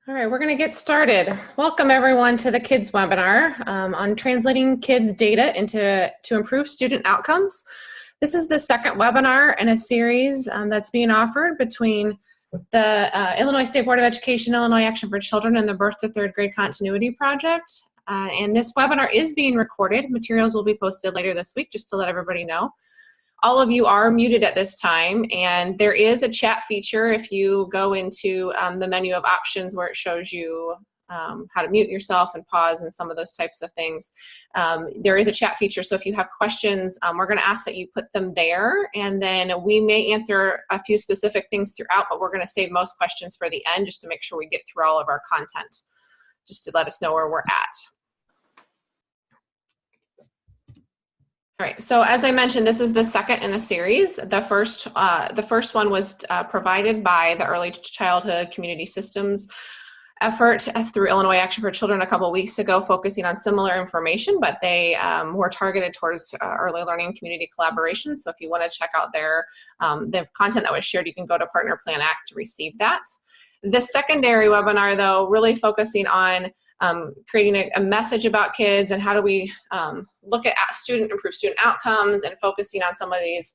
All right, we're going to get started. Welcome everyone to the Kids webinar on translating kids' data to improve student outcomes. This is the second webinar in a series that's being offered between the Illinois State Board of Education, Illinois Action for Children, and the Birth to Third Grade Continuity Project. And this webinar is being recorded. Materials will be posted later this week, just to let everybody know. All of you are muted at this time, and there is a chat feature if you go into the menu of options where it shows you how to mute yourself and pause and some of those types of things. There is a chat feature, so if you have questions, we're going to ask that you put them there, and then we may answer a few specific things throughout, but we're going to save most questions for the end just to make sure we get through all of our content, just to let us know where we're at. All right, so as I mentioned, this is the second in a series. The first one was provided by the Early Childhood Community Systems effort through Illinois Action for Children a couple of weeks ago, focusing on similar information, but they were targeted towards early learning community collaboration. So if you want to check out the content that was shared, you can go to Partner Plan Act to receive that. The secondary webinar, though, really focusing on creating a message about kids and how do we look at improve student outcomes, and focusing on some of these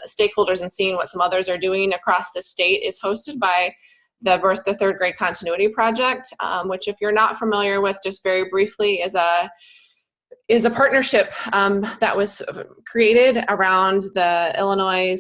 stakeholders and seeing what some others are doing across the state, is hosted by the Birth to Third Grade Continuity Project, which, if you're not familiar with, just very briefly, is a partnership that was created around the Illinois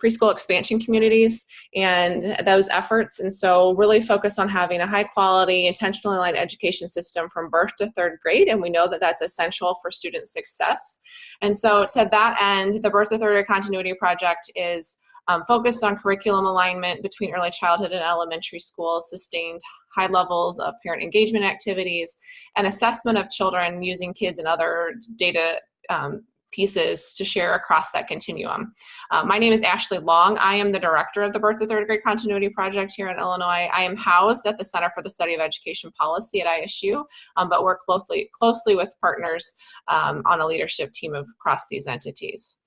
preschool expansion communities and those efforts, and so really focus on having a high quality, intentionally aligned education system from birth to third grade, and we know that that's essential for student success. And so to that end, the Birth to Third Grade Continuity Project is focused on curriculum alignment between early childhood and elementary schools, sustained high levels of parent engagement activities, and assessment of children using kids and other data pieces to share across that continuum. My name is Ashley Long. I am the director of the Birth to Third Grade Continuity Project here in Illinois. I am housed at the Center for the Study of Education Policy at ISU, but work closely with partners on a leadership team across these entities.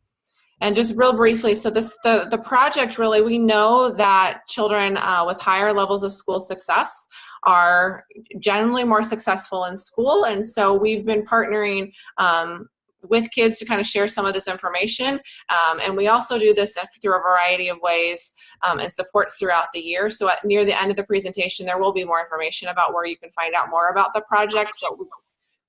And just real briefly, so the project, really, we know that children with higher levels of school success are generally more successful in school, and so we've been partnering with kids to kind of share some of this information. And we also do this through a variety of ways and supports throughout the year. So near the end of the presentation, there will be more information about where you can find out more about the project. But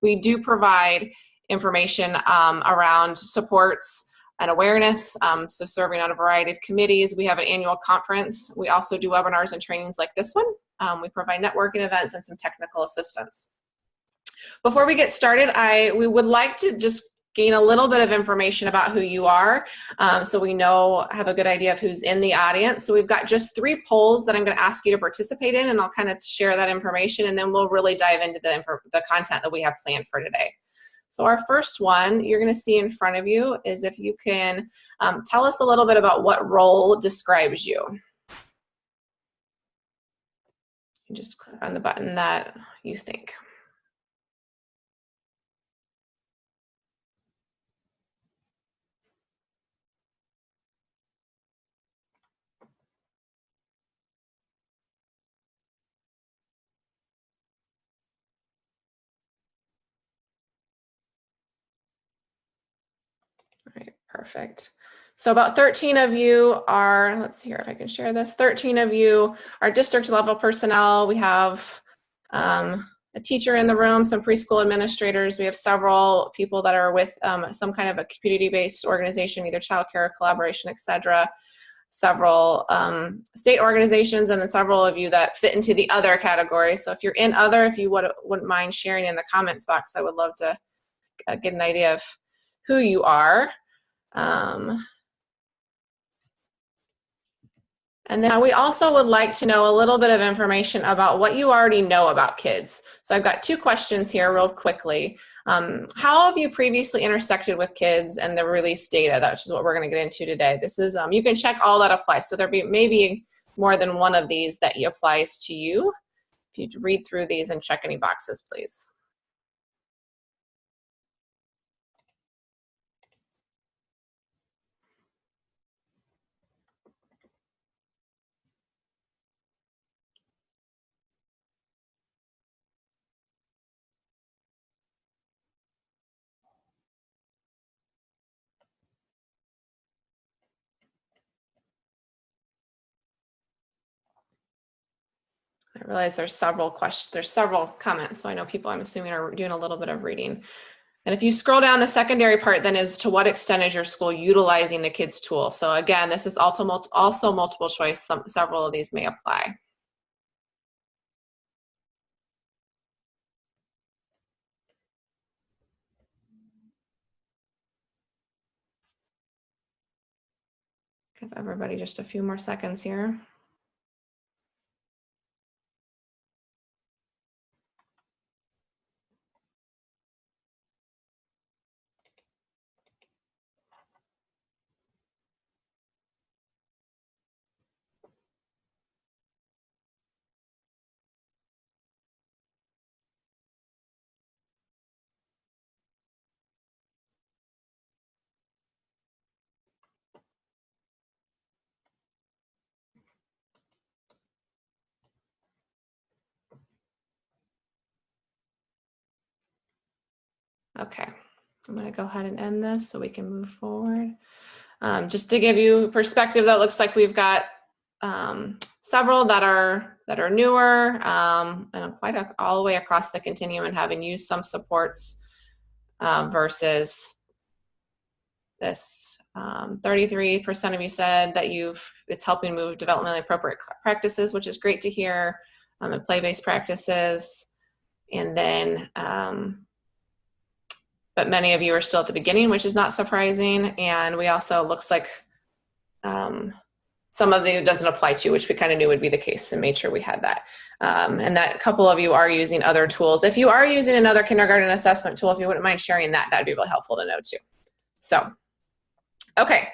we do provide information around supports and awareness, so serving on a variety of committees. We have an annual conference. We also do webinars and trainings like this one. We provide networking events and some technical assistance. Before we get started, we would like to just gain a little bit of information about who you are, so we have a good idea of who's in the audience. So we've got just 3 polls that I'm going to ask you to participate in, and I'll kind of share that information, and then we'll really dive into the content that we have planned for today. So our first one you're going to see in front of you is if you can tell us a little bit about what role describes you. You just click on the button that you think. All right, perfect. So about 13 of you are, let's see here if I can share this, 13 of you are district level personnel. We have a teacher in the room, some preschool administrators. We have several people that are with some kind of a community-based organization, either childcare, collaboration, etc. Several state organizations, and then several of you that fit into the other category. So if you're in other, if you wouldn't mind sharing in the comments box, I would love to get an idea of who you are. And then we also would like to know a little bit of information about what you already know about kids. So I've got 2 questions here real quickly. How have you previously intersected with kids and the release data? That's what we're going to get into today. This is, you can check all that applies. So there'll be maybe more than one of these that applies to you. If you read through these and check any boxes, please. I realize there's several questions, there's several comments, so I know people, I'm assuming, are doing a little bit of reading. And if you scroll down, the secondary part then is, to what extent is your school utilizing the kids' tool? So again, this is also multiple choice. Several of these may apply. Give everybody just a few more seconds here. Okay, I'm going to go ahead and end this so we can move forward. Just to give you perspective, that looks like we've got several that are newer, and quite all the way across the continuum, and having used some supports versus this 33% of you said that it's helping move developmentally appropriate practices, which is great to hear, and play-based practices. And then but many of you are still at the beginning, which is not surprising. And we also, looks like some of the doesn't apply to, which we kind of knew would be the case, and made sure we had that. And that a couple of you are using other tools. If you are using another kindergarten assessment tool, if you wouldn't mind sharing that, that'd be really helpful to know too. So, okay.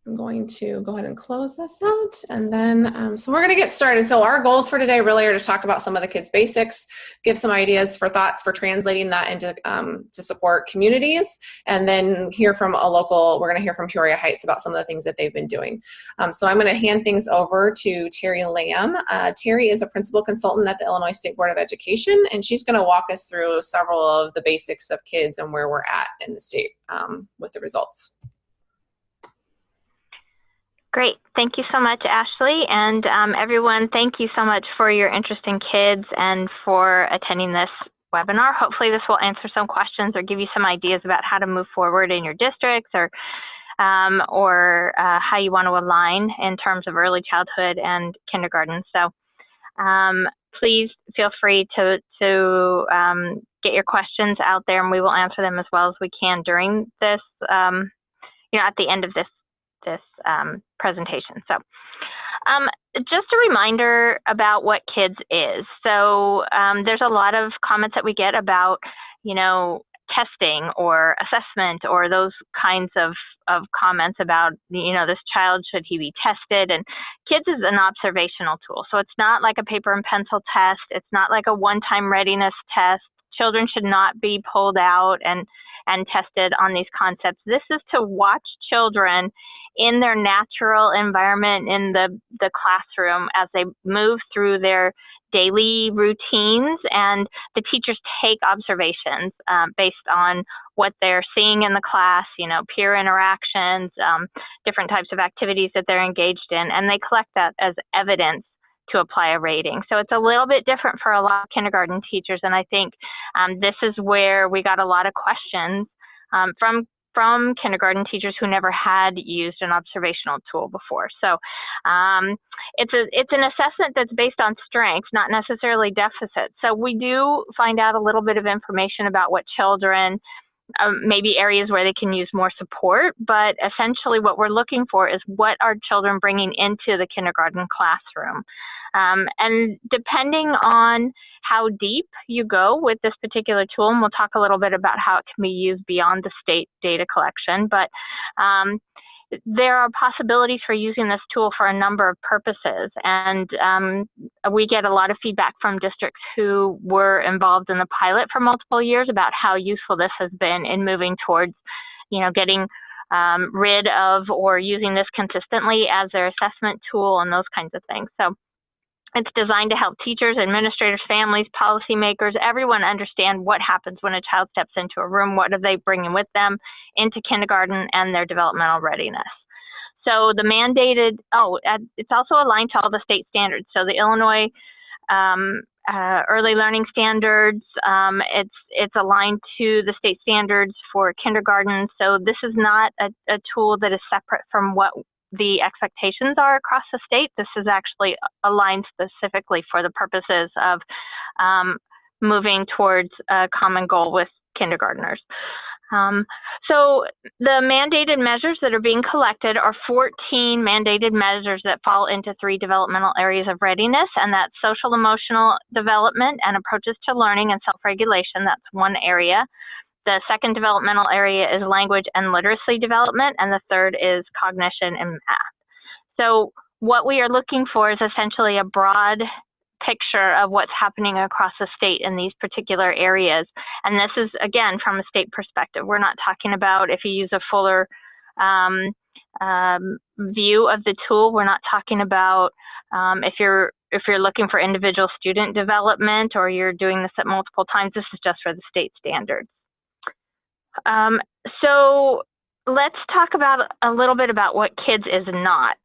I'm going to go ahead and close this out, and then so we're going to get started. So our goals for today really are to talk about some of the kids' basics, give some ideas for thoughts for translating that into to support communities, and then hear from a local. We're going to hear from Peoria Heights about some of the things that they've been doing. So I'm going to hand things over to Terry Lamb. Terry is a principal consultant at the Illinois State Board of Education, and she's going to walk us through several of the basics of kids and where we're at in the state with the results. Great. Thank you so much, Ashley. And everyone, thank you so much for your interest in kids and for attending this webinar. Hopefully this will answer some questions or give you some ideas about how to move forward in your districts, or how you want to align in terms of early childhood and kindergarten. So please feel free to get your questions out there, and we will answer them as well as we can during this, at the end of this presentation. So just a reminder about what KIDS is. So there's a lot of comments that we get about, testing or assessment or those kinds of comments about, this child, should he be tested? And KIDS is an observational tool. So it's not like a paper and pencil test. It's not like a one-time readiness test. Children should not be pulled out and tested on these concepts. This is to watch children in their natural environment in the classroom as they move through their daily routines, and the teachers take observations based on what they're seeing in the class, peer interactions, different types of activities that they're engaged in, and they collect that as evidence to apply a rating. So it's a little bit different for a lot of kindergarten teachers, and I think this is where we got a lot of questions from kindergarten teachers who never had used an observational tool before. So it's an assessment that's based on strengths, not necessarily deficits. So we do find out a little bit of information about what children, maybe areas where they can use more support, but essentially what we're looking for is what are children bringing into the kindergarten classroom. And depending on how deep you go with this particular tool, and we'll talk a little bit about how it can be used beyond the state data collection, but there are possibilities for using this tool for a number of purposes. And we get a lot of feedback from districts who were involved in the pilot for multiple years about how useful this has been in moving towards, getting rid of or using this consistently as their assessment tool and those kinds of things. So it's designed to help teachers, administrators, families, policymakers, everyone understand what happens when a child steps into a room, what are they bringing with them into kindergarten, and their developmental readiness. So the mandated, it's also aligned to all the state standards. So the Illinois early learning standards, it's aligned to the state standards for kindergarten. So this is not a tool that is separate from what the expectations are across the state. This is actually aligned specifically for the purposes of moving towards a common goal with kindergartners. So the mandated measures that are being collected are 14 mandated measures that fall into 3 developmental areas of readiness, and that's social emotional development and approaches to learning and self-regulation. That's one area. The second developmental area is language and literacy development, and the third is cognition and math. So what we are looking for is essentially a broad picture of what's happening across the state in these particular areas. And this is, again, from a state perspective. We're not talking about, if you use a fuller view of the tool, we're not talking about if you're looking for individual student development or you're doing this at multiple times. This is just for the state standards. So let's talk about a little bit about what KIDS is not.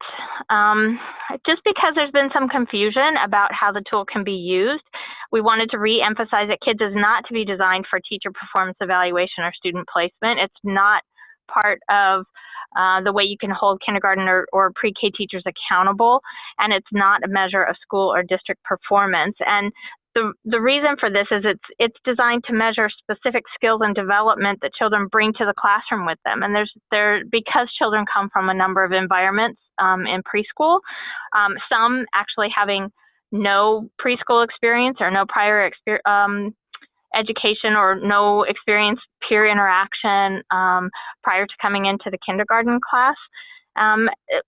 Just because there's been some confusion about how the tool can be used, we wanted to re-emphasize that KIDS is not to be designed for teacher performance evaluation or student placement. It's not part of the way you can hold kindergarten or pre-K teachers accountable, and it's not a measure of school or district performance. And the reason for this is it's designed to measure specific skills and development that children bring to the classroom with them. And because children come from a number of environments in preschool, some actually having no preschool experience or no prior education or no experience peer interaction prior to coming into the kindergarten class.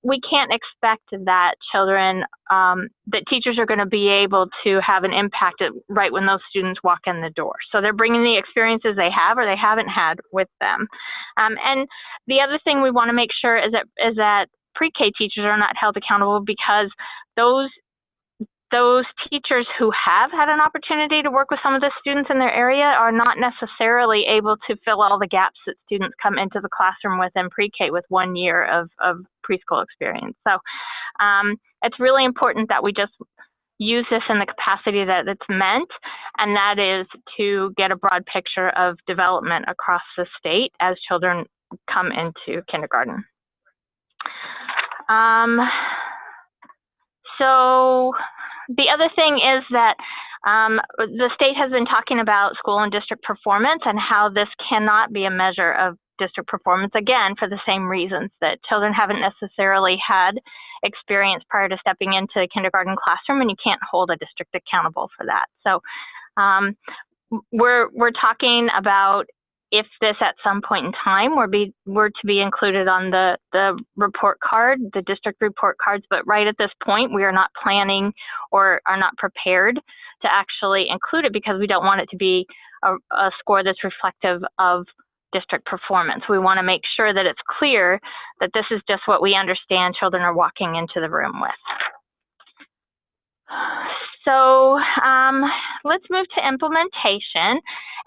We can't expect that that teachers are going to be able to have an impact right when those students walk in the door. So they're bringing the experiences they have or they haven't had with them. And the other thing we want to make sure is that pre-K teachers are not held accountable, because those teachers who have had an opportunity to work with some of the students in their area are not necessarily able to fill all the gaps that students come into the classroom with in pre-K with 1 year of preschool experience. So it's really important that we just use this in the capacity that it's meant, and that is to get a broad picture of development across the state as children come into kindergarten. So the other thing is that the state has been talking about school and district performance and how this cannot be a measure of district performance, again, for the same reasons that children haven't necessarily had experience prior to stepping into the kindergarten classroom, and you can't hold a district accountable for that. So we're talking about if this at some point in time were to be included on the report card, the district report cards, but right at this point, we are not planning or are not prepared to actually include it, because we don't want it to be a score that's reflective of district performance. We want to make sure that it's clear that this is just what we understand children are walking into the room with. So let's move to implementation.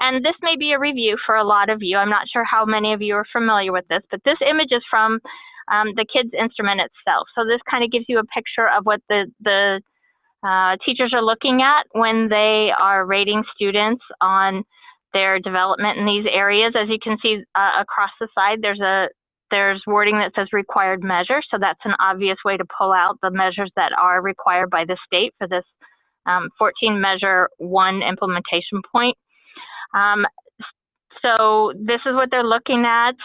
And this may be a review for a lot of you. I'm not sure how many of you are familiar with this, but this image is from the KIDS instrument itself. So this kind of gives you a picture of what the teachers are looking at when they are rating students on their development in these areas. As you can see across the side, there's wording that says required measures. So that's an obvious way to pull out the measures that are required by the state for this 14 measure 1 implementation point. So this is what they're looking at.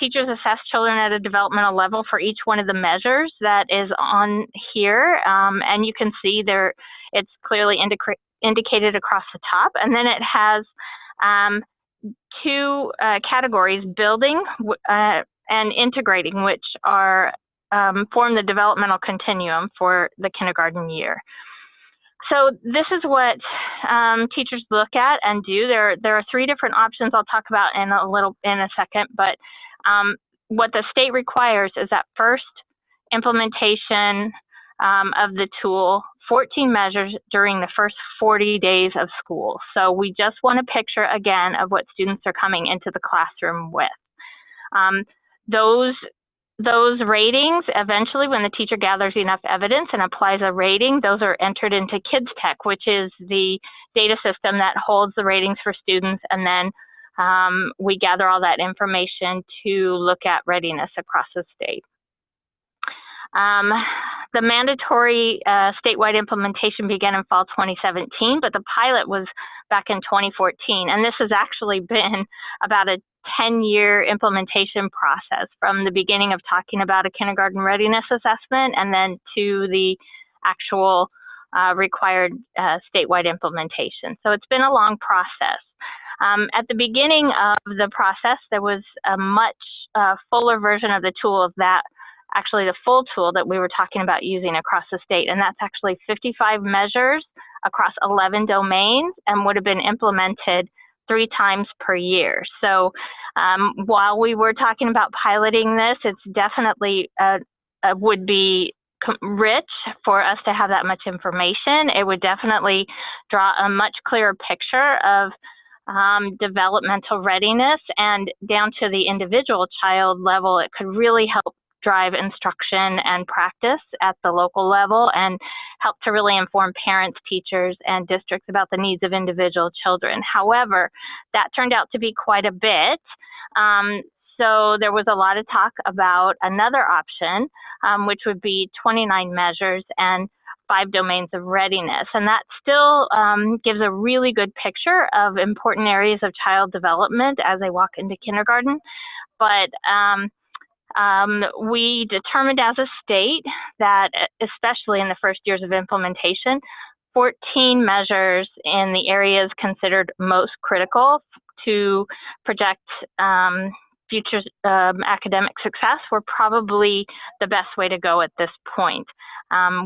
Teachers assess children at a developmental level for each one of the measures that is on here. And you can see it's clearly indicated across the top. And then it has 2 categories, building and integrating, which are form the developmental continuum for the kindergarten year. So this is what teachers look at and do. There are 3 different options I'll talk about in a second, but what the state requires is that first implementation of the tool, 14 measures during the first 40 days of school. So we just want a picture again of what students are coming into the classroom with. Those those ratings, eventually when the teacher gathers enough evidence and applies a rating, those are entered into Kids Tech, which is the data system that holds the ratings for students, and then we gather all that information to look at readiness across the state. The mandatory statewide implementation began in fall 2017, but the pilot was back in 2014. And this has actually been about a 10-year implementation process, from the beginning of talking about a kindergarten readiness assessment and then to the actual required statewide implementation. So it's been a long process. At the beginning of the process, there was a much fuller version of the tool of that, actually the full tool that we were talking about using across the state, and that's actually 55 measures across 11 domains and would have been implemented 3 times per year. So while we were talking about piloting this, it's definitely would be rich for us to have that much information. It would definitely draw a much clearer picture of developmental readiness, and down to the individual child level, it could really help drive instruction and practice at the local level and help to really inform parents, teachers, and districts about the needs of individual children. However, that turned out to be quite a bit. So there was a lot of talk about another option, which would be 29 measures and 5 domains of readiness. And that still gives a really good picture of important areas of child development as they walk into kindergarten. But we determined as a state that, especially in the first years of implementation, 14 measures in the areas considered most critical to project future academic success were probably the best way to go at this point.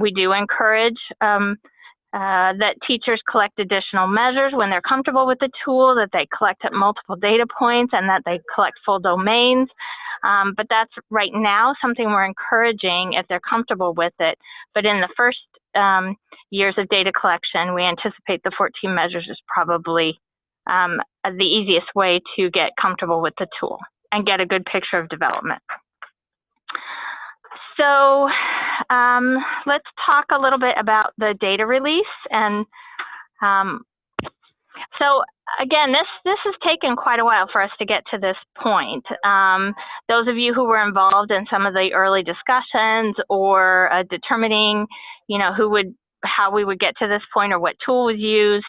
We do encourage that teachers collect additional measures when they're comfortable with the tool, that they collect at multiple data points, and that they collect full domains. But that's right now something we're encouraging if they're comfortable with it. But in the first years of data collection, we anticipate the 14 measures is probably the easiest way to get comfortable with the tool and get a good picture of development. So let's talk a little bit about the data release. And so again, this has taken quite a while for us to get to this point. Those of you who were involved in some of the early discussions or determining, how we would get to this point or what tool was used,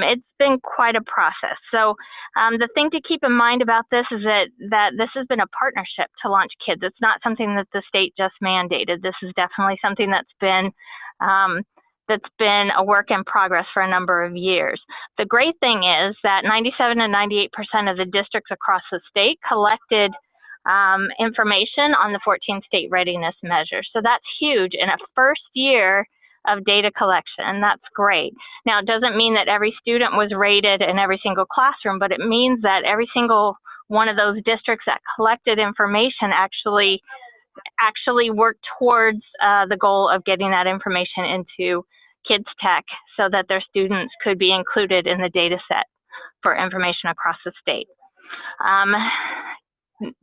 it's been quite a process. So the thing to keep in mind about this is that this has been a partnership to launch kids. It's not something that the state just mandated. This is definitely something that's been a work in progress for a number of years. The great thing is that 97 and 98% of the districts across the state collected information on the 14 state readiness measures. So that's huge in a first year of data collection. That's great. Now, it doesn't mean that every student was rated in every single classroom, but it means that every single one of those districts that collected information actually worked towards the goal of getting that information into Kids Tech so that their students could be included in the data set for information across the state.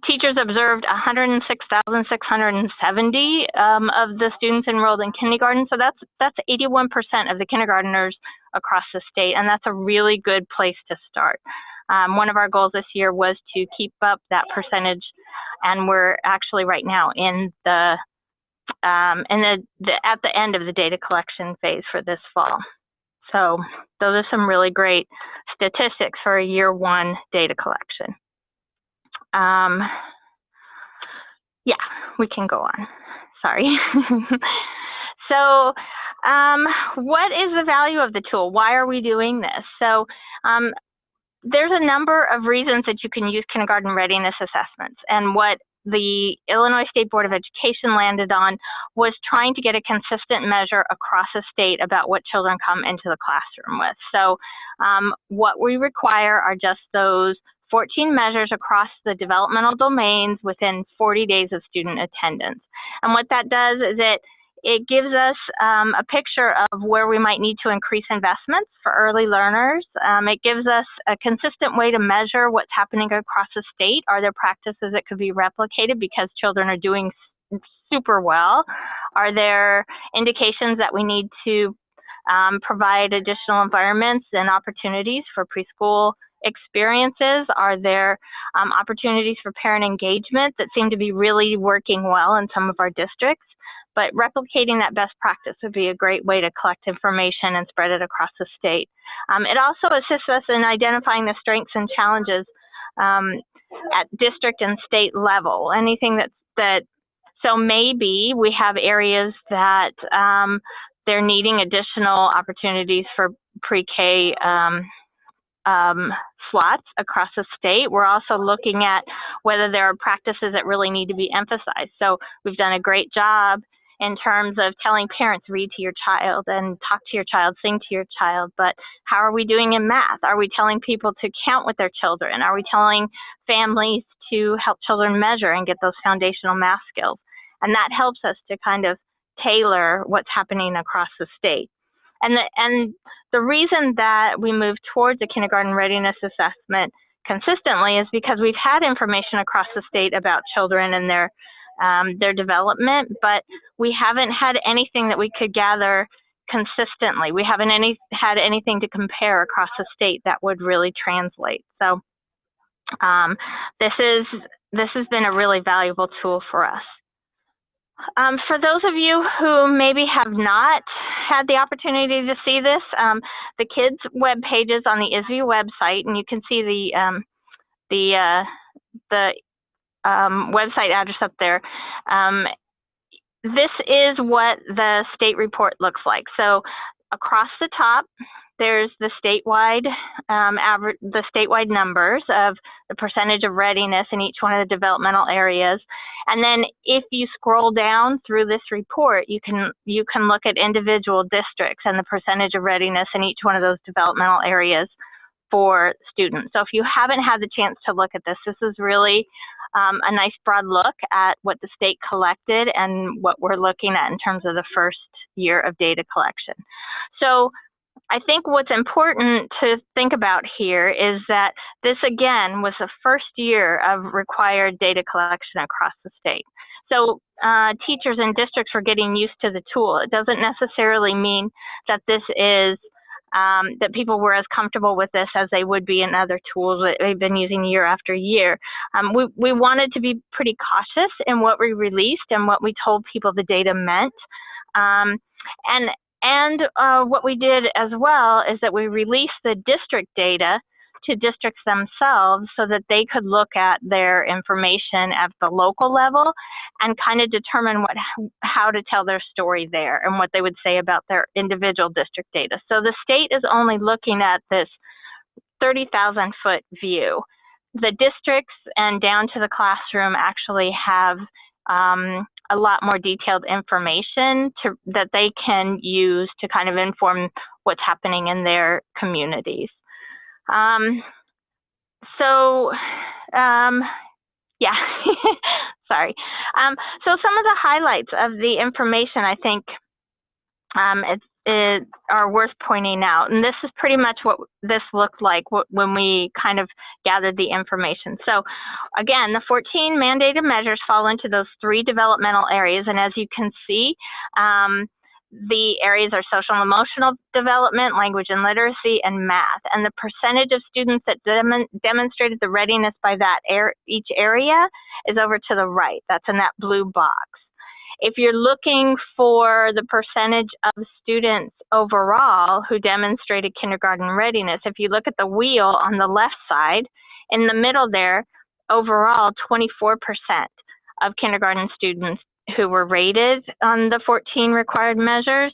Teachers observed 106,670 of the students enrolled in kindergarten, so that's 81% of the kindergartners across the state, and that's a really good place to start. One of our goals this year was to keep up that percentage, and we're actually right now in the at the end of the data collection phase for this fall. So those are some really great statistics for a year 1 data collection. Yeah, we can go on. Sorry. So what is the value of the tool? Why are we doing this? So there's a number of reasons that you can use kindergarten readiness assessments. And what the Illinois State Board of Education landed on was trying to get a consistent measure across the state about what children come into the classroom with. So what we require are just those 14 measures across the developmental domains within 40 days of student attendance. And what that does is it gives us a picture of where we might need to increase investments for early learners. It gives us a consistent way to measure what's happening across the state. Are there practices that could be replicated because children are doing super well? Are there indications that we need to provide additional environments and opportunities for preschool experiences? Are there opportunities for parent engagement that seem to be really working well in some of our districts? But replicating that best practice would be a great way to collect information and spread it across the state. It also assists us in identifying the strengths and challenges at district and state level. Anything so maybe we have areas that they're needing additional opportunities for pre-K slots across the state. We're also looking at whether there are practices that really need to be emphasized. So we've done a great job in terms of telling parents, read to your child and talk to your child, sing to your child, but how are we doing in math? Are we telling people to count with their children? Are we telling families to help children measure and get those foundational math skills? And that helps us to kind of tailor what's happening across the state. And the reason that we move towards a kindergarten readiness assessment consistently is because we've had information across the state about children and their development, but we haven't had anything that we could gather consistently. We haven't had anything to compare across the state that would really translate. So this has been a really valuable tool for us. For those of you who maybe have not had the opportunity to see this, the kids' web page is on the ISVU website, and you can see the website address up there. This is what the state report looks like. So across the top, there's the statewide numbers of the percentage of readiness in each one of the developmental areas. And then if you scroll down through this report, you can look at individual districts and the percentage of readiness in each one of those developmental areas for students. So if you haven't had the chance to look at this, this is really a nice broad look at what the state collected and what we're looking at in terms of the first year of data collection. So I think what's important to think about here is that this, again, was the first year of required data collection across the state. So teachers and districts were getting used to the tool. It doesn't necessarily mean that this is that people were as comfortable with this as they would be in other tools that they've been using year after year. We wanted to be pretty cautious in what we released and what we told people the data meant. And what we did as well is that we released the district data to districts themselves so that they could look at their information at the local level and kind of determine how to tell their story there and what they would say about their individual district data. So the state is only looking at this 30,000-foot view. The districts and down to the classroom actually have a lot more detailed information that they can use to kind of inform what's happening in their communities. Yeah, sorry. So some of the highlights of the information I think are worth pointing out. And this is pretty much what this looked like when we kind of gathered the information. So again, the 14 mandated measures fall into those 3 developmental areas. And as you can see, the areas are social and emotional development, language and literacy, and math. And the percentage of students that demonstrated the readiness by each area is over to the right. That's in that blue box. If you're looking for the percentage of students overall who demonstrated kindergarten readiness, if you look at the wheel on the left side, in the middle there, overall 24% of kindergarten students who were rated on the 14 required measures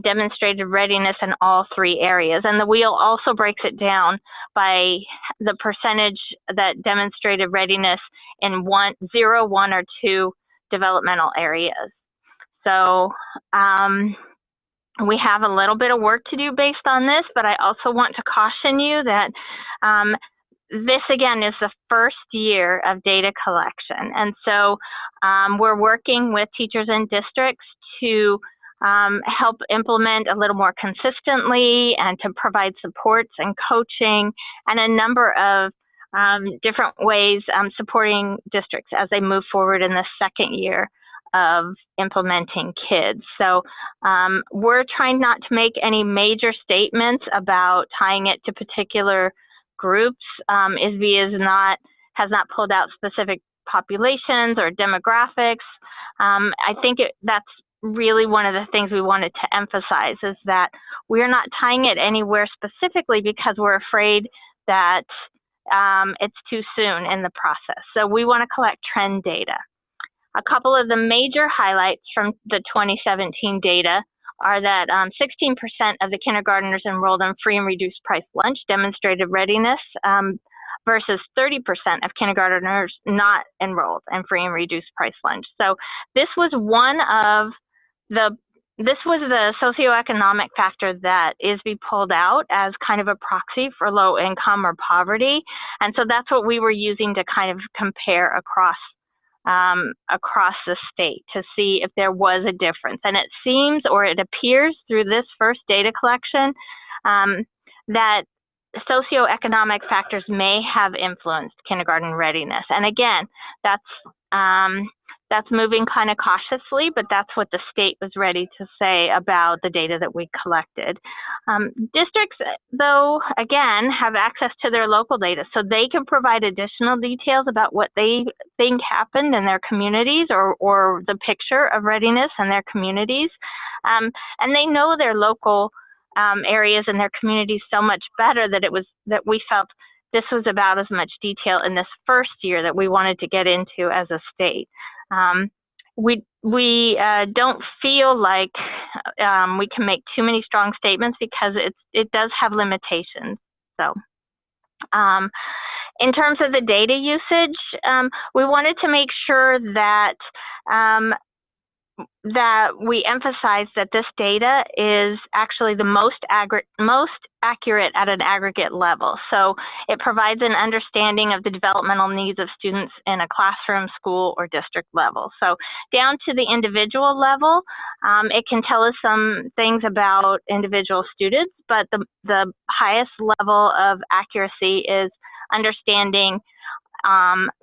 demonstrated readiness in all 3 areas. And the wheel also breaks it down by the percentage that demonstrated readiness in 0, 1, or 2 developmental areas. So we have a little bit of work to do based on this, but I also want to caution you that this again is the first year of data collection. And so we're working with teachers and districts to help implement a little more consistently and to provide supports and coaching and a number of different ways supporting districts as they move forward in the second year of implementing KIDS. So we're trying not to make any major statements about tying it to particular groups. ISB has not pulled out specific populations or demographics. I think that's really one of the things we wanted to emphasize, is that we're not tying it anywhere specifically because we're afraid that it's too soon in the process. So we want to collect trend data. A couple of the major highlights from the 2017 data are that 16% of the kindergartners enrolled in free and reduced price lunch demonstrated readiness versus 30% of kindergartners not enrolled in free and reduced price lunch. So this was the socioeconomic factor that ISB pulled out as kind of a proxy for low income or poverty. And so that's what we were using to kind of compare across the state to see if there was a difference. And it seems, or it appears through this first data collection, that socioeconomic factors may have influenced kindergarten readiness. And again, that's moving kind of cautiously, but that's what the state was ready to say about the data that we collected. Districts, though, again, have access to their local data, so they can provide additional details about what they think happened in their communities or the picture of readiness in their communities. And they know their local areas and their communities so much better that we felt this was about as much detail in this first year that we wanted to get into as a state. We don't feel like we can make too many strong statements because it does have limitations. So in terms of the data usage, we wanted to make sure that we emphasize that this data is actually the most accurate at an aggregate level. So it provides an understanding of the developmental needs of students in a classroom, school, or district level. So down to the individual level, it can tell us some things about individual students, but the highest level of accuracy is understanding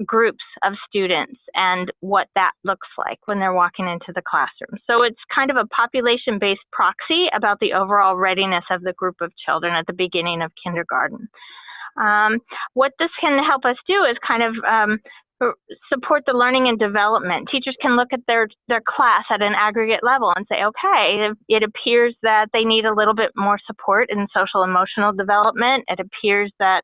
groups of students and what that looks like when they're walking into the classroom. So it's kind of a population-based proxy about the overall readiness of the group of children at the beginning of kindergarten. What this can help us do is kind of support the learning and development. Teachers can look at their class at an aggregate level and say, okay, it appears that they need a little bit more support in social emotional development. It appears that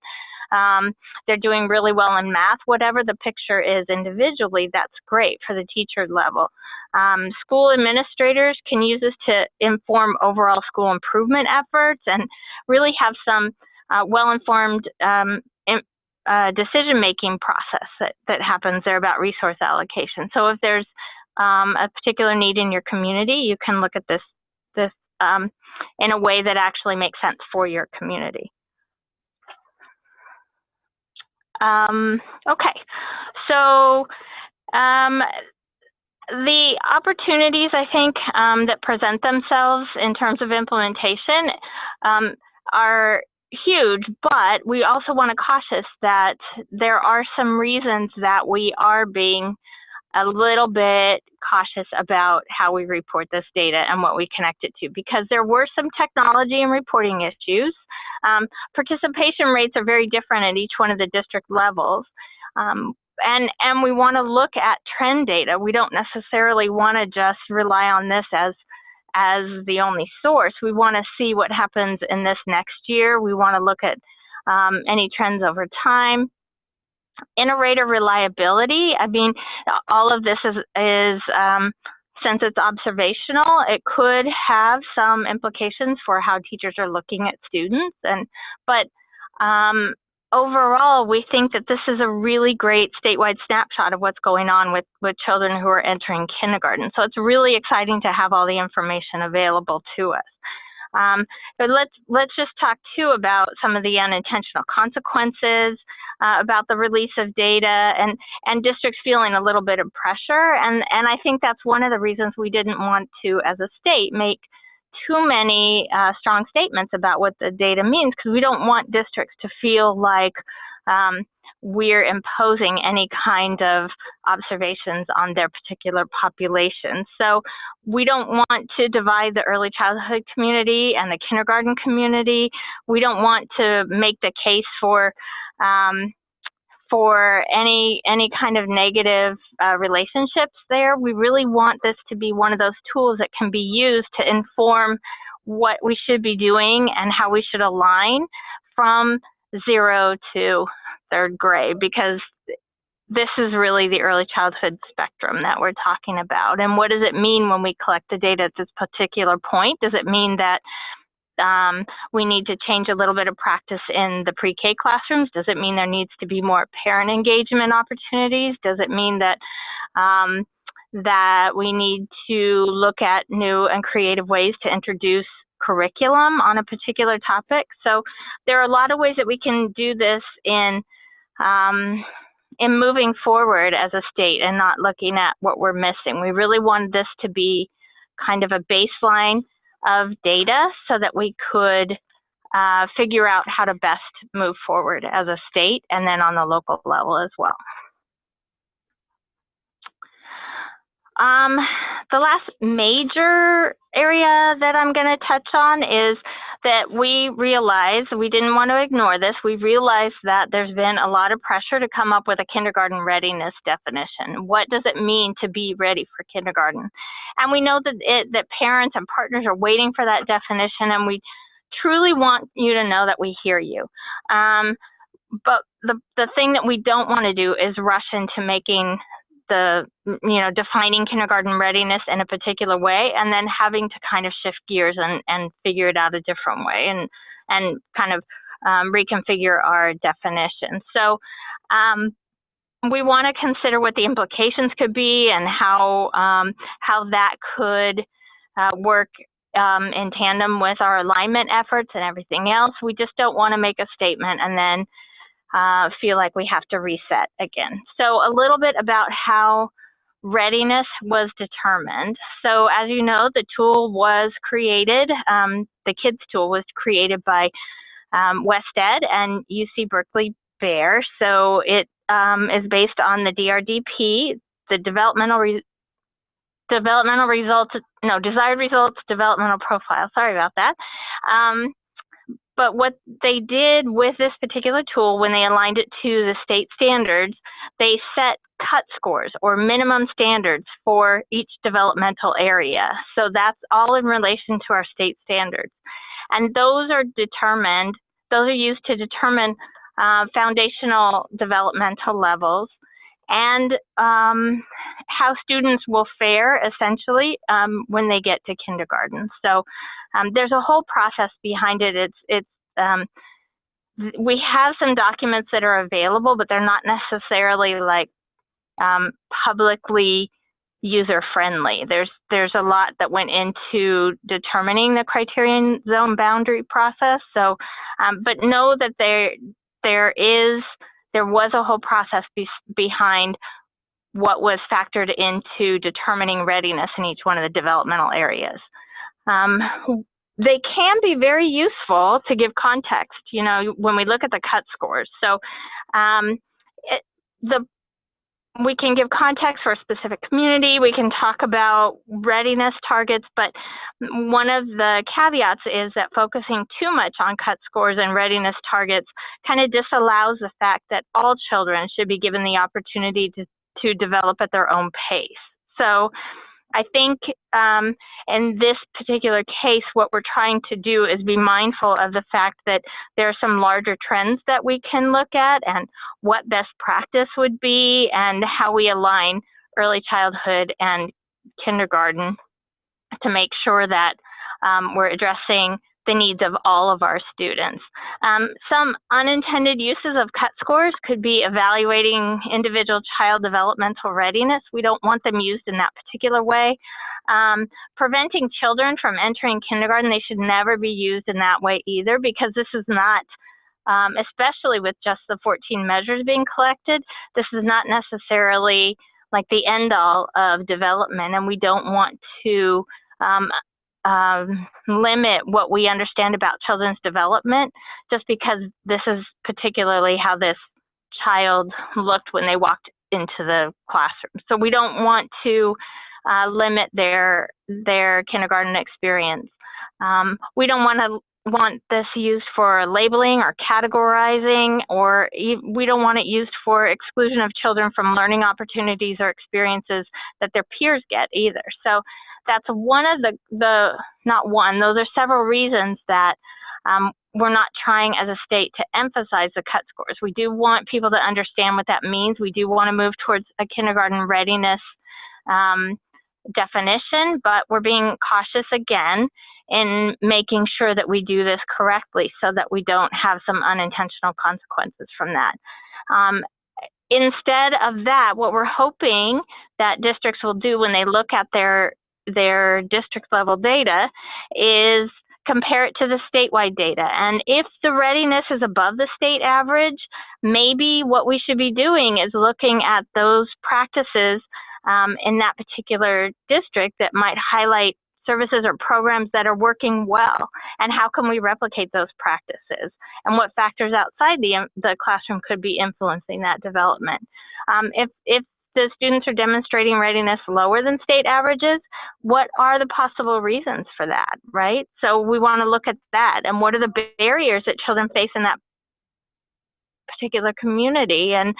they're doing really well in math. Whatever the picture is individually, that's great for the teacher level. School administrators can use this to inform overall school improvement efforts and really have some well-informed decision-making process that happens there about resource allocation. So if there's a particular need in your community, you can look at this in a way that actually makes sense for your community. Okay, so the opportunities, I think, that present themselves in terms of implementation are huge, but we also want to cautious that there are some reasons that we are being a little bit cautious about how we report this data and what we connect it to, because there were some technology and reporting issues. Participation rates are very different at each one of the district levels. And we want to look at trend data. We don't necessarily want to just rely on this as the only source. We want to see what happens in this next year. We want to look at any trends over time. Inter-rater reliability, I mean, all of this is since it's observational, it could have some implications for how teachers are looking at students. But overall, we think that this is a really great statewide snapshot of what's going on with children who are entering kindergarten. So it's really exciting to have all the information available to us. But let's just talk too about some of the unintentional consequences. about the release of data and districts feeling a little bit of pressure. And I think that's one of the reasons we didn't want to, as a state, make too many strong statements about what the data means, because we don't want districts to feel like we're imposing any kind of observations on their particular population. So we don't want to divide the early childhood community and the kindergarten community. We don't want to make the case for any kind of negative relationships there. We really want this to be one of those tools that can be used to inform what we should be doing and how we should align from 0 to 3rd grade, because this is really the early childhood spectrum that we're talking about. And what does it mean when we collect the data at this particular point? Does it mean that we need to change a little bit of practice in the pre-K classrooms? Does it mean there needs to be more parent engagement opportunities? Does it mean that that we need to look at new and creative ways to introduce curriculum on a particular topic? So there are a lot of ways that we can do this in moving forward as a state and not looking at what we're missing. We really wanted this to be kind of a baseline of data so that we could figure out how to best move forward as a state and then on the local level as well. The last major area that I'm going to touch on is that we realized, we didn't want to ignore this, we realized that there's been a lot of pressure to come up with a kindergarten readiness definition. What does it mean to be ready for kindergarten? And we know that parents and partners are waiting for that definition, and we truly want you to know that we hear you. But the thing that we don't want to do is rush into making defining kindergarten readiness in a particular way and then having to kind of shift gears and figure it out a different way and kind of reconfigure our definition. So we want to consider what the implications could be and how that could work in tandem with our alignment efforts and everything else. We just don't want to make a statement and then feel like we have to reset again. So a little bit about how readiness was determined. So as you know, the tool was created, the kids tool was created by WestEd and UC Berkeley Bear. So it is based on the DRDP, the desired results developmental profile. Sorry about that. But what they did with this particular tool, when they aligned it to the state standards, they set cut scores or minimum standards for each developmental area. So that's all in relation to our state standards. And those are used to determine foundational developmental levels and how students will fare essentially when they get to kindergarten. So there's a whole process behind it. We have some documents that are available, but they're not necessarily like publicly user-friendly. There's a lot that went into determining the criterion zone boundary process. So, but know that there was a whole process behind what was factored into determining readiness in each one of the developmental areas. They can be very useful to give context, when we look at the cut scores. So we can give context for a specific community. We can talk about readiness targets, but one of the caveats is that focusing too much on cut scores and readiness targets kind of disallows the fact that all children should be given the opportunity to develop at their own pace. So I think in this particular case, what we're trying to do is be mindful of the fact that there are some larger trends that we can look at and what best practice would be and how we align early childhood and kindergarten to make sure that we're addressing the needs of all of our students. Some unintended uses of cut scores could be evaluating individual child developmental readiness. We don't want them used in that particular way. Preventing children from entering kindergarten, they should never be used in that way either, because this is not especially with just the 14 measures being collected. This is not necessarily like the end all of development, and we don't want to limit what we understand about children's development just because this is particularly how this child looked when they walked into the classroom. So we don't want to limit their kindergarten experience. We don't want this used for labeling or categorizing, or we don't want it used for exclusion of children from learning opportunities or experiences that their peers get either. So that's one of those are several reasons that we're not trying as a state to emphasize the cut scores. We do want people to understand what that means. We do want to move towards a kindergarten readiness definition, but we're being cautious again in making sure that we do this correctly so that we don't have some unintentional consequences from that. Instead of that, what we're hoping that districts will do when they look at their district level data is compare it to the statewide data. And if the readiness is above the state average, maybe what we should be doing is looking at those practices in that particular district that might highlight services or programs that are working well, and how can we replicate those practices, and what factors outside the classroom could be influencing that development. If the students are demonstrating readiness lower than state averages, what are the possible reasons for that, right? So we want to look at that, and what are the barriers that children face in that particular community, and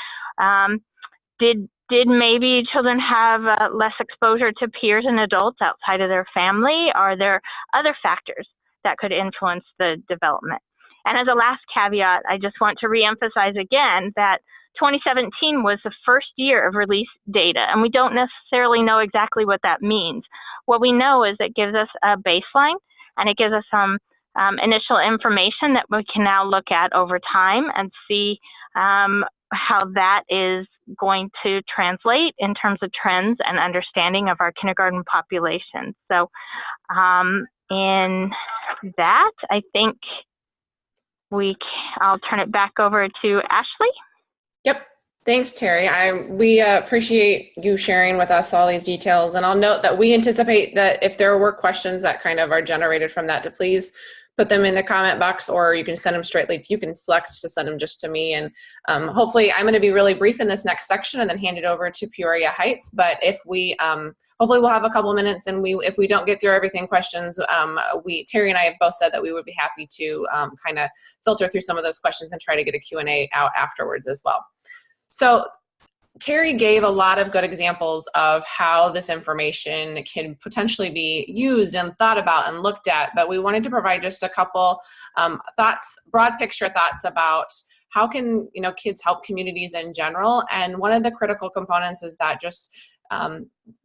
did maybe children have less exposure to peers and adults outside of their family? Are there other factors that could influence the development? And as a last caveat, I just want to reemphasize again that 2017 was the first year of release data, and we don't necessarily know exactly what that means. What we know is it gives us a baseline, and it gives us some initial information that we can now look at over time and see how that is going to translate in terms of trends and understanding of our kindergarten population. So in that, I think I'll turn it back over to Ashley. Yep. Thanks, Terry. We appreciate you sharing with us all these details. And I'll note that we anticipate that if there were questions that kind of are generated from that, to please put them in the comment box, or you can send them you can select to send them just to me. And hopefully I'm going to be really brief in this next section and then hand it over to Peoria Heights. But if we, hopefully we'll have a couple minutes, and if we don't get through everything questions, Terry and I have both said that we would be happy to kind of filter through some of those questions and try to get a Q&A out afterwards as well. So Terry gave a lot of good examples of how this information can potentially be used and thought about and looked at, but we wanted to provide just a couple thoughts, broad picture thoughts about how can kids help communities in general. And one of the critical components is that just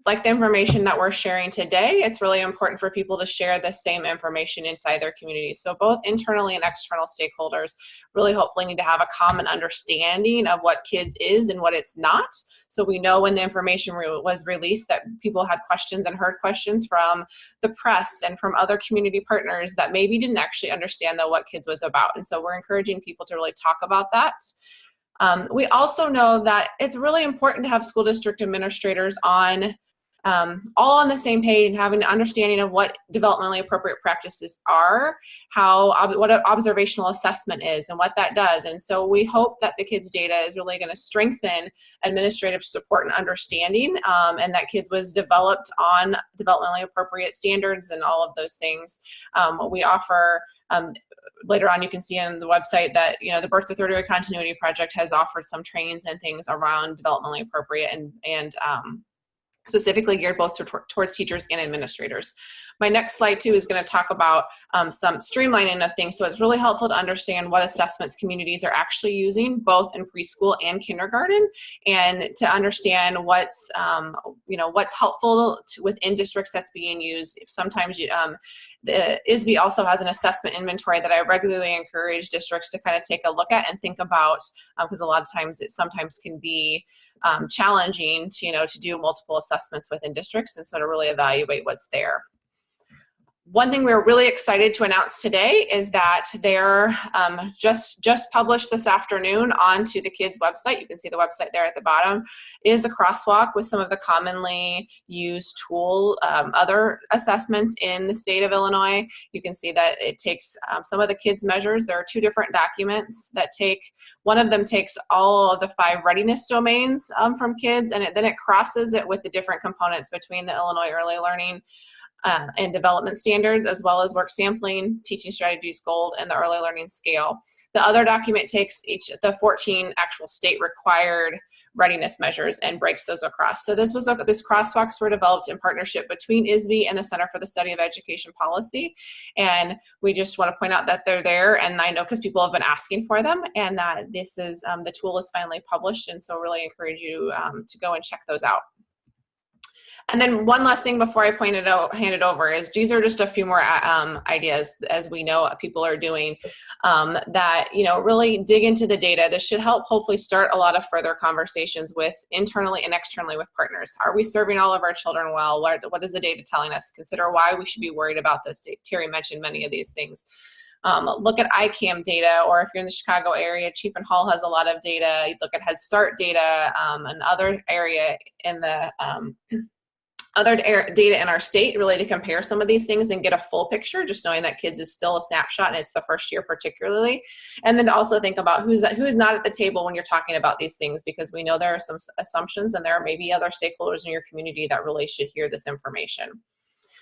like the information that we're sharing today, it's really important for people to share the same information inside their communities. So both internally and external stakeholders really hopefully need to have a common understanding of what kids is and what it's not. So we know when the information was released that people had questions and heard questions from the press and from other community partners that maybe didn't actually understand what kids was about. And so we're encouraging people to really talk about that. We also know that it's really important to have school district administrators all on the same page and having an understanding of what developmentally appropriate practices are, what an observational assessment is and what that does. And so we hope that the kids' data is really going to strengthen administrative support and understanding, and that kids was developed on developmentally appropriate standards and all of those things. We offer later on, you can see on the website that the Birth to Third Grade Continuity Project has offered some trainings and things around developmentally appropriate and specifically geared both towards teachers and administrators. My next slide too is going to talk about some streamlining of things. So it's really helpful to understand what assessments communities are actually using both in preschool and kindergarten, and to understand what's helpful within districts that's being used. Sometimes the ISB also has an assessment inventory that I regularly encourage districts to kind of take a look at and think about, because a lot of times it sometimes can be challenging to do multiple assessments within districts, and so to really evaluate what's there. One thing we're really excited to announce today is that they're just published this afternoon onto the kids' website. You can see the website there at the bottom, is a crosswalk with some of the commonly used other assessments in the state of Illinois. You can see that it takes some of the kids' measures. There are 2 different documents that one of them takes all of the 5 readiness domains from kids, and then it crosses it with the different components between the Illinois Early Learning and development standards, as well as work sampling, teaching strategies gold, and the early learning scale. The other document takes the 14 actual state required readiness measures and breaks those across. So this crosswalks were developed in partnership between ISB and the Center for the Study of Education Policy. And we just want to point out that they're there, and I know because people have been asking for them, and that this is, the tool is finally published, and so really encourage you to go and check those out. And then one last thing before I hand it over is these are just a few more ideas, as we know people are doing, that, really dig into the data. This should help hopefully start a lot of further conversations with internally and externally with partners. Are we serving all of our children well? What is the data telling us? Consider why we should be worried about this. Terry mentioned many of these things. Look at ICAM data, or if you're in the Chicago area, Cheap and Hall has a lot of data. You look at Head Start data, another area in the other data in our state, really to compare some of these things and get a full picture, just knowing that kids is still a snapshot and it's the first year particularly. And then to also think about who's not at the table when you're talking about these things, because we know there are some assumptions and there may be other stakeholders in your community that really should hear this information.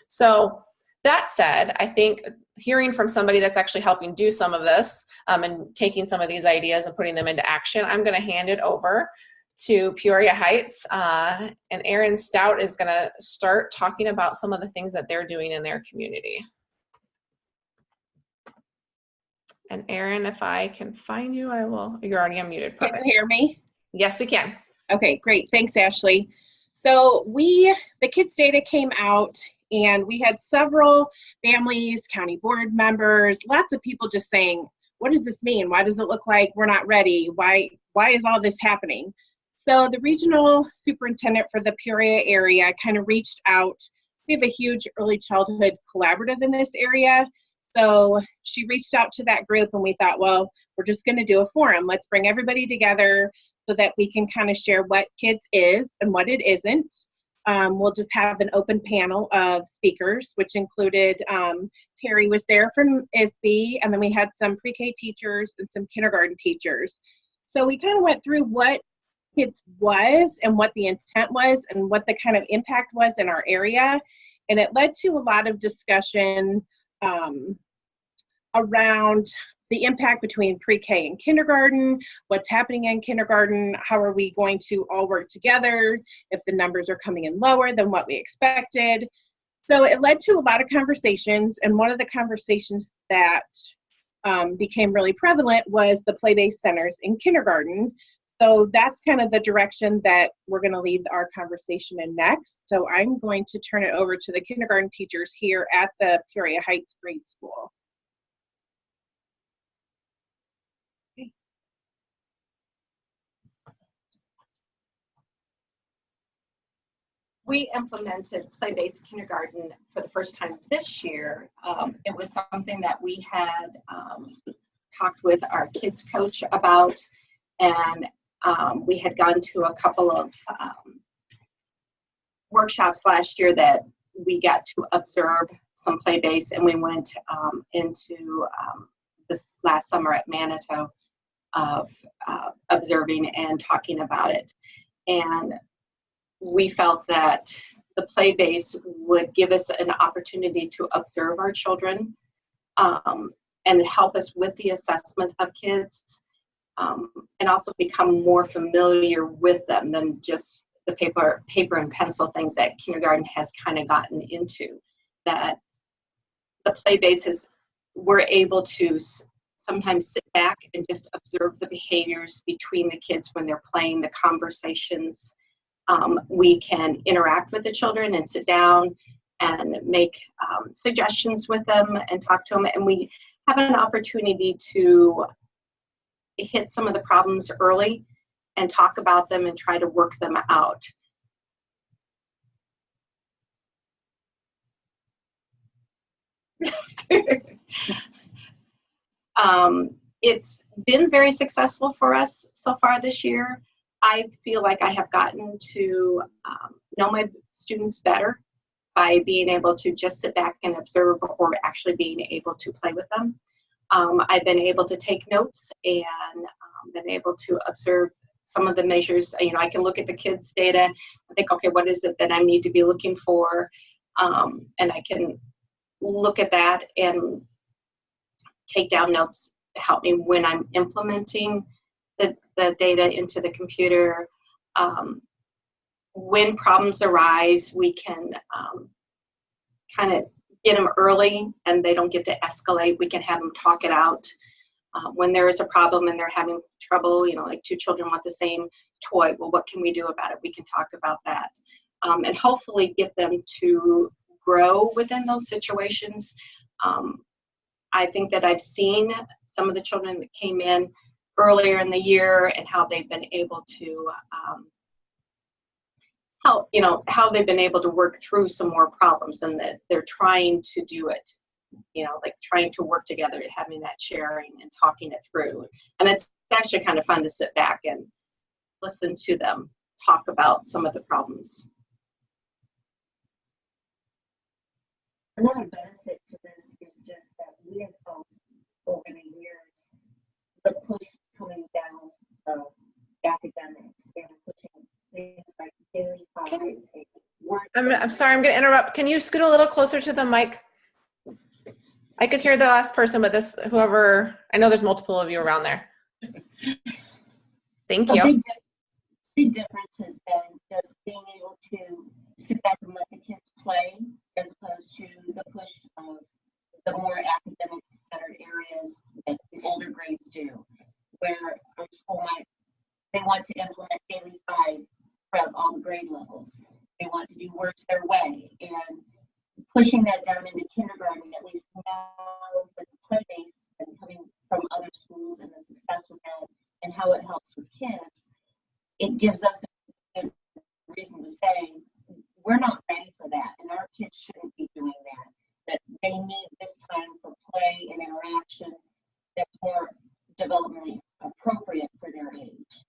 So that said, I think hearing from somebody that's actually helping do some of this and taking some of these ideas and putting them into action, I'm going to hand it over to Peoria Heights, and Erin Stout is going to start talking about some of the things that they're doing in their community. And Erin, if I can find you, I will. You're already unmuted. Perfect. Can you hear me? Yes, we can. Okay, great. Thanks, Ashley. So the kids' data came out, and we had several families, county board members, lots of people just saying, what does this mean? Why does it look like we're not ready? Why is all this happening? So the regional superintendent for the Peoria area kind of reached out. We have a huge early childhood collaborative in this area. So she reached out to that group, and we thought, well, we're just going to do a forum. Let's bring everybody together so that we can kind of share what kids is and what it isn't. We'll just have an open panel of speakers, which included Terry was there from ISB, and then we had some pre-K teachers and some kindergarten teachers. So we kind of went through what kids was and what the intent was and what the kind of impact was in our area. And it led to a lot of discussion around the impact between pre-K and kindergarten, what's happening in kindergarten, how are we going to all work together if the numbers are coming in lower than what we expected. So it led to a lot of conversations, and one of the conversations that became really prevalent was the play-based centers in kindergarten. So that's kind of the direction that we're going to lead our conversation in next. So I'm going to turn it over to the kindergarten teachers here at the Peoria Heights grade school. Okay. We implemented play-based kindergarten for the first time this year. It was something that we had talked with our kids coach about, and we had gone to a couple of workshops last year that we got to observe some play-based, and we went into this last summer at Manitou of observing and talking about it. And we felt that the play-based would give us an opportunity to observe our children and help us with the assessment of kids. And also become more familiar with them than just the paper and pencil things that kindergarten has kind of gotten into. That the play bases, we're able to sometimes sit back and just observe the behaviors between the kids when they're playing, the conversations. We can interact with the children and sit down and make suggestions with them and talk to them, and we have an opportunity to hit some of the problems early and talk about them and try to work them out. It's been very successful for us so far this year. I feel like I have gotten to know my students better by being able to just sit back and observe or actually being able to play with them. I've been able to take notes and been able to observe some of the measures. You know, I can look at the kids' data and think, okay, what is it that I need to be looking for? And I can look at that and take down notes to help me when I'm implementing the data into the computer. When problems arise, we can kind of get them early and they don't get to escalate. We can have them talk it out. When there is a problem and they're having trouble, you know, like two children want the same toy, well, what can we do about it? We can talk about that. And hopefully get them to grow within those situations. I think that I've seen some of the children that came in earlier in the year and how they've been able to how they've been able to work through some more problems, and that they're trying to do it, you know, like trying to work together, having that sharing and talking it through. And it's actually kind of fun to sit back and listen to them talk about some of the problems. Another benefit to this is just that we have felt over the years the push coming down of academics and pushing things like daily 5. I'm sorry, I'm going to interrupt. Can you scoot a little closer to the mic? I could hear the last person, but whoever, I know there's multiple of you around there. Thank you. Big difference has been just being able to sit back and let the kids play, as opposed to the push of the more academic centered areas that the older grades do, where our school they want to implement daily 5 throughout all the grade levels. They want to do works their way, and pushing that down into kindergarten, at least now with the play base and coming from other schools and the success with that and how it helps with kids, it gives us a good reason to say we're not ready for that, and our kids shouldn't be doing that they need this time for play and interaction that's more developmentally appropriate for their age.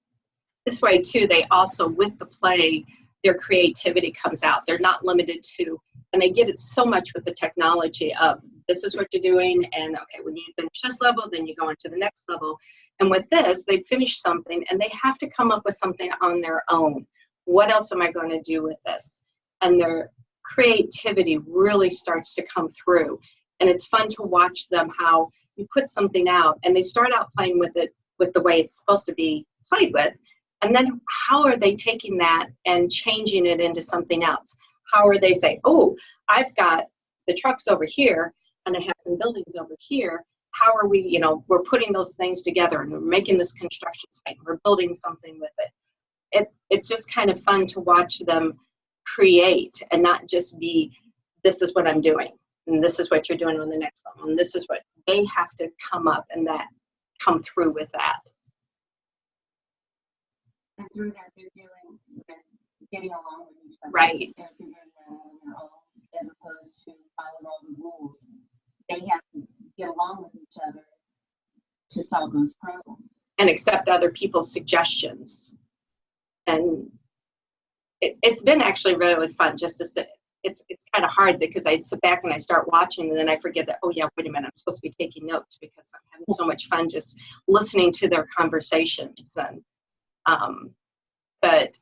This way too, they also, with the play, their creativity comes out. They're not limited to, and they get it so much with the technology of, this is what you're doing, and okay, when you finish this level, then you go into the next level. And with this, they finish something and they have to come up with something on their own. What else am I going to do with this? And their creativity really starts to come through. And it's fun to watch them, how you put something out and they start out playing with it with the way it's supposed to be played with. And then how are they taking that and changing it into something else? How are they saying, oh, I've got the trucks over here and I have some buildings over here. How are we, you know, we're putting those things together and we're making this construction site. We're building something with it. It's just kind of fun to watch them create and not just be, this is what I'm doing and this is what you're doing on the next level and this is what they have to come up and that come through with that. And through that, they're dealing with getting along with each other. Right. And figuring that out on their own, as opposed to following all the rules. They have to get along with each other to solve those problems. And accept other people's suggestions. And it's been actually really fun just to sit. It's kind of hard because I sit back and I start watching and then I forget that, oh yeah, wait a minute, I'm supposed to be taking notes because I'm having so much fun just listening to their conversations. And but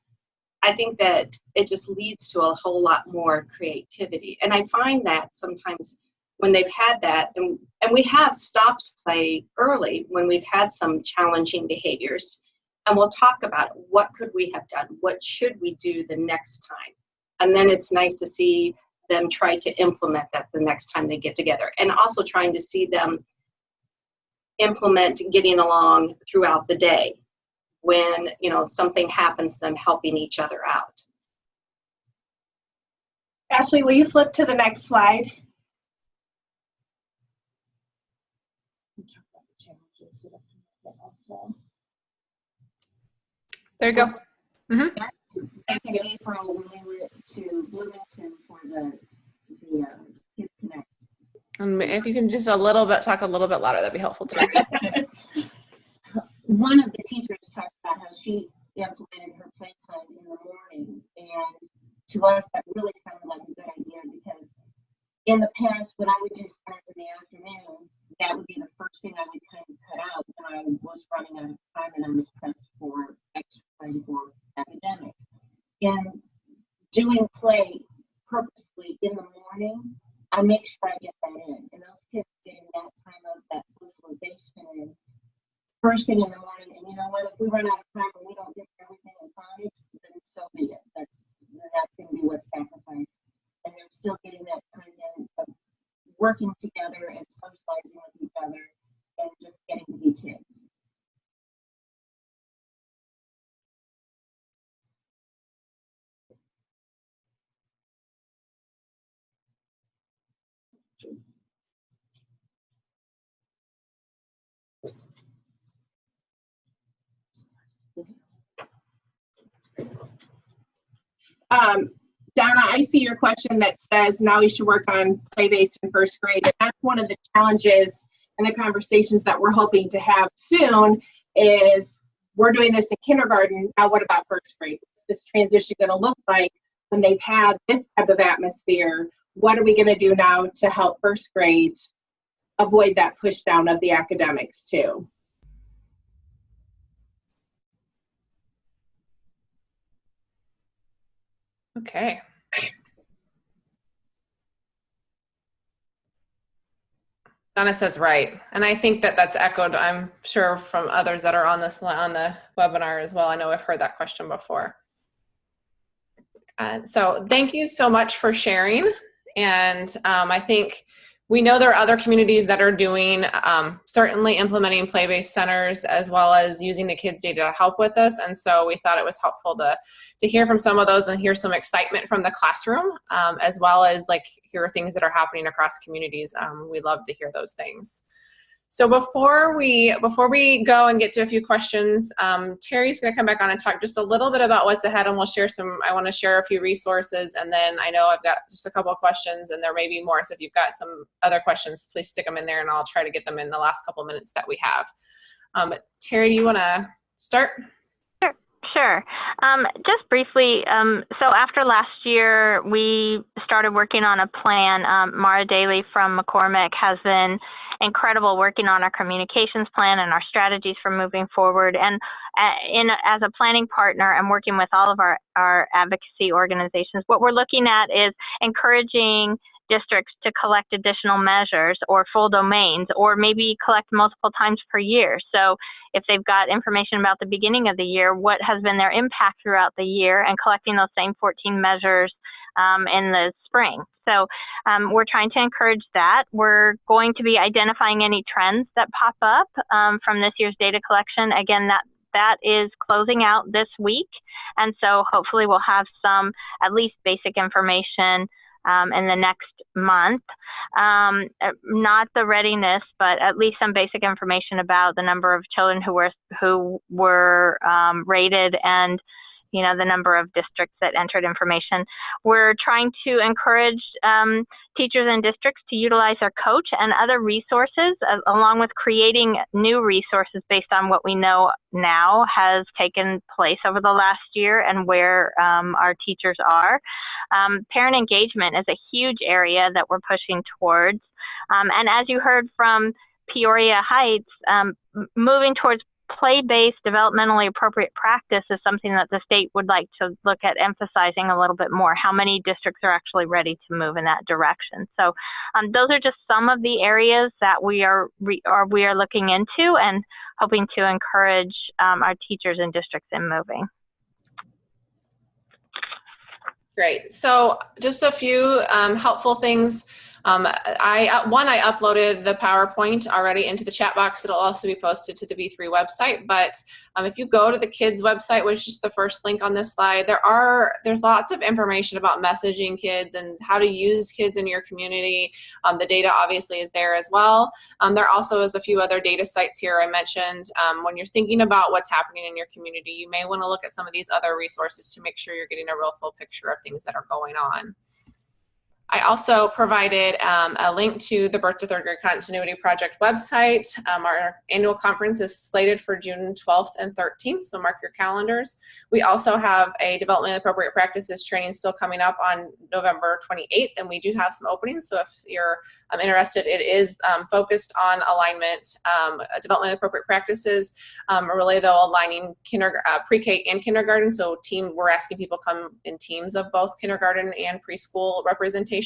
I think that it just leads to a whole lot more creativity. And I find that sometimes when they've had that, and we have stopped play early when we've had some challenging behaviors, and we'll talk about what could we have done, what should we do the next time. And then it's nice to see them try to implement that the next time they get together, and also trying to see them implement getting along throughout the day when, you know, something happens, them helping each other out. Ashley, will you flip to the next slide? There you go. Mm-hmm. Back in April, when we went to Bloomington for the Kid Connect. And if you can just talk a little bit louder, that'd be helpful too. One of the teachers talked about how she implemented her playtime in the morning, and to us that really sounded like a good idea, because in the past when I would do science in the afternoon, that would be the first thing I would kind of cut out when I was running out of time and I was pressed for extra time for academics. And doing play purposely in the morning, I make sure I get that in, and those kids getting that time of that socialization in first thing in the morning. And you know what, if we run out of time and we don't get everything in phonics, then so be it. That's going to be what's sacrificed. And they're still getting that time in of working together and socializing with each other and just getting to be kids. Donna, I see your question that says now we should work on play-based in first grade. And that's one of the challenges and the conversations that we're hoping to have soon is we're doing this in kindergarten. Now what about first grade? What's this transition going to look like when they've had this type of atmosphere? What are we going to do now to help first grade avoid that push down of the academics too? Okay. Donna says right, and I think that that's echoed, I'm sure, from others that are on this on the webinar as well. I know I've heard that question before. So thank you so much for sharing, and I think we know there are other communities that are doing, certainly implementing play-based centers as well as using the kids' data to help with this, and so we thought it was helpful to hear from some of those and hear some excitement from the classroom, as well as like hear things that are happening across communities. We love to hear those things. So before we go and get to a few questions, Terry's going to come back on and talk just a little bit about what's ahead, and we'll share I want to share a few resources, and then I know I've got just a couple of questions and there may be more, so if you've got some other questions, please stick them in there and I'll try to get them in the last couple minutes that we have. But Terry, do you want to start? Sure. Just briefly, so after last year, we started working on a plan. Mara Daly from McCormick has been incredible working on our communications plan and our strategies for moving forward. And as a planning partner and working with all of our advocacy organizations, what we're looking at is encouraging districts to collect additional measures or full domains, or maybe collect multiple times per year. So if they've got information about the beginning of the year, what has been their impact throughout the year, and collecting those same 14 measures in the spring. So we're trying to encourage that. We're going to be identifying any trends that pop up from this year's data collection. Again, that is closing out this week. And so hopefully we'll have some at least basic information in the next month. Not the readiness, but at least some basic information about the number of children who were rated, and the number of districts that entered information. We're trying to encourage teachers and districts to utilize their coach and other resources, along with creating new resources based on what we know now has taken place over the last year and where our teachers are. Parent engagement is a huge area that we're pushing towards. And as you heard from Peoria Heights, moving towards play-based, developmentally appropriate practice is something that the state would like to look at emphasizing a little bit more. How many districts are actually ready to move in that direction? So those are just some of the areas that we are looking into and hoping to encourage our teachers and districts in moving. Great. So just a few helpful things. I uploaded the PowerPoint already into the chat box. It'll also be posted to the B3 website. But if you go to the kids website, which is the first link on this slide, there's lots of information about messaging kids and how to use kids in your community. The data obviously is there as well. There also is a few other data sites here I mentioned. When you're thinking about what's happening in your community, you may want to look at some of these other resources to make sure you're getting a real full picture of things that are going on. I also provided a link to the Birth to Third Grade Continuity Project website. Our annual conference is slated for June 12th and 13th, so mark your calendars. We also have a Development Appropriate Practices training still coming up on November 28th, and we do have some openings, so if you're interested, it is focused on alignment, Development Appropriate Practices, really though aligning pre-K and kindergarten, so we're asking people come in teams of both kindergarten and preschool representation.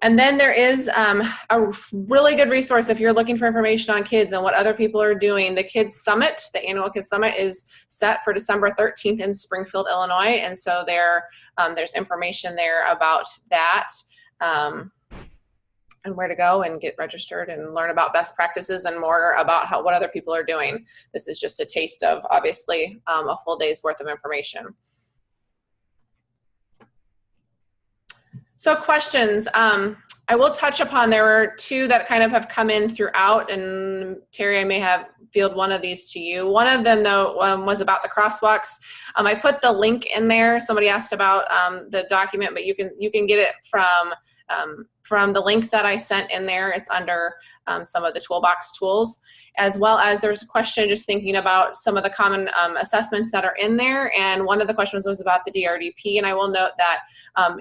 And then there is a really good resource if you're looking for information on kids and what other people are doing. The Kids Summit, the annual Kids Summit, is set for December 13th in Springfield, Illinois. And so there's information there about that and where to go and get registered and learn about best practices and more about what other people are doing. This is just a taste of, obviously, a full day's worth of information. So questions, I will touch upon, there were two that kind of have come in throughout, and Terry, I may have field one of these to you. One of them though was about the crosswalks. I put the link in there. Somebody asked about the document, but you can get it from the link that I sent in there. It's under some of the toolbox tools, as well as there's a question just thinking about some of the common assessments that are in there. And one of the questions was about the DRDP. And I will note that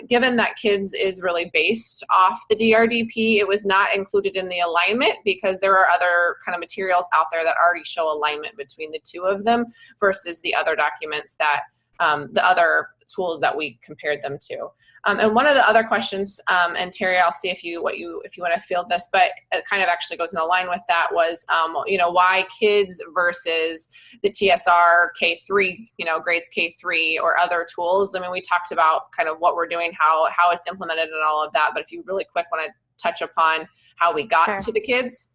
given that kids is really based off the DRDP, it was not included in the alignment because there are other kind of materials out there that already show alignment between the two of them versus the other documents that the other tools that we compared them to. And one of the other questions, and Terry, I'll see if you want to field this, but it kind of actually goes in line with that, was why kids versus the TSR K3, grades K3 or other tools. I mean, we talked about kind of what we're doing, how it's implemented and all of that, but if you really quick want to touch upon how we got Sure. to the kids.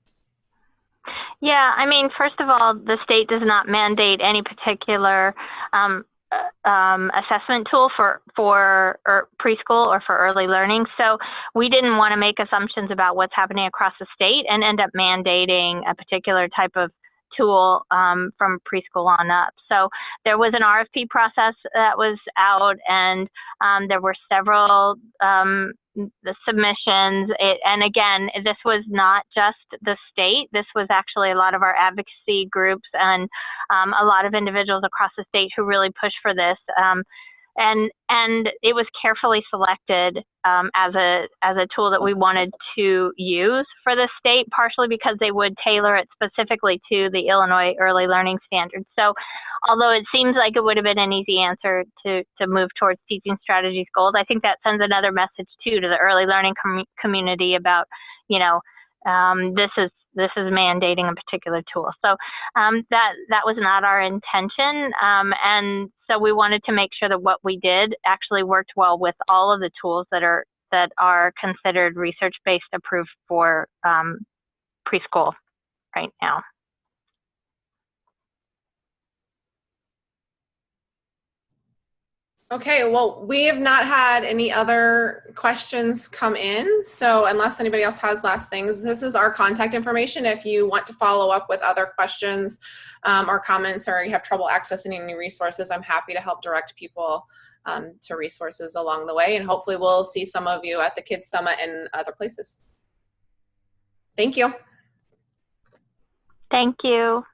Yeah, I mean, first of all, the state does not mandate any particular assessment tool for preschool or for early learning. So we didn't want to make assumptions about what's happening across the state and end up mandating a particular type of tool from preschool on up. So there was an RFP process that was out, and there were several the submissions. And again, this was not just the state. This was actually a lot of our advocacy groups and a lot of individuals across the state who really pushed for this. And it was carefully selected as a tool that we wanted to use for the state, partially because they would tailor it specifically to the Illinois Early Learning Standards. So although it seems like it would have been an easy answer to move towards Teaching Strategies Gold, I think that sends another message too to the early learning community about, this is mandating a particular tool. So that was not our intention. And so we wanted to make sure that what we did actually worked well with all of the tools that are considered research-based approved for preschool right now. Okay, well, we have not had any other questions come in. So unless anybody else has last things, this is our contact information. If you want to follow up with other questions or comments, or you have trouble accessing any resources, I'm happy to help direct people to resources along the way. And hopefully we'll see some of you at the Kids Summit and other places. Thank you. Thank you.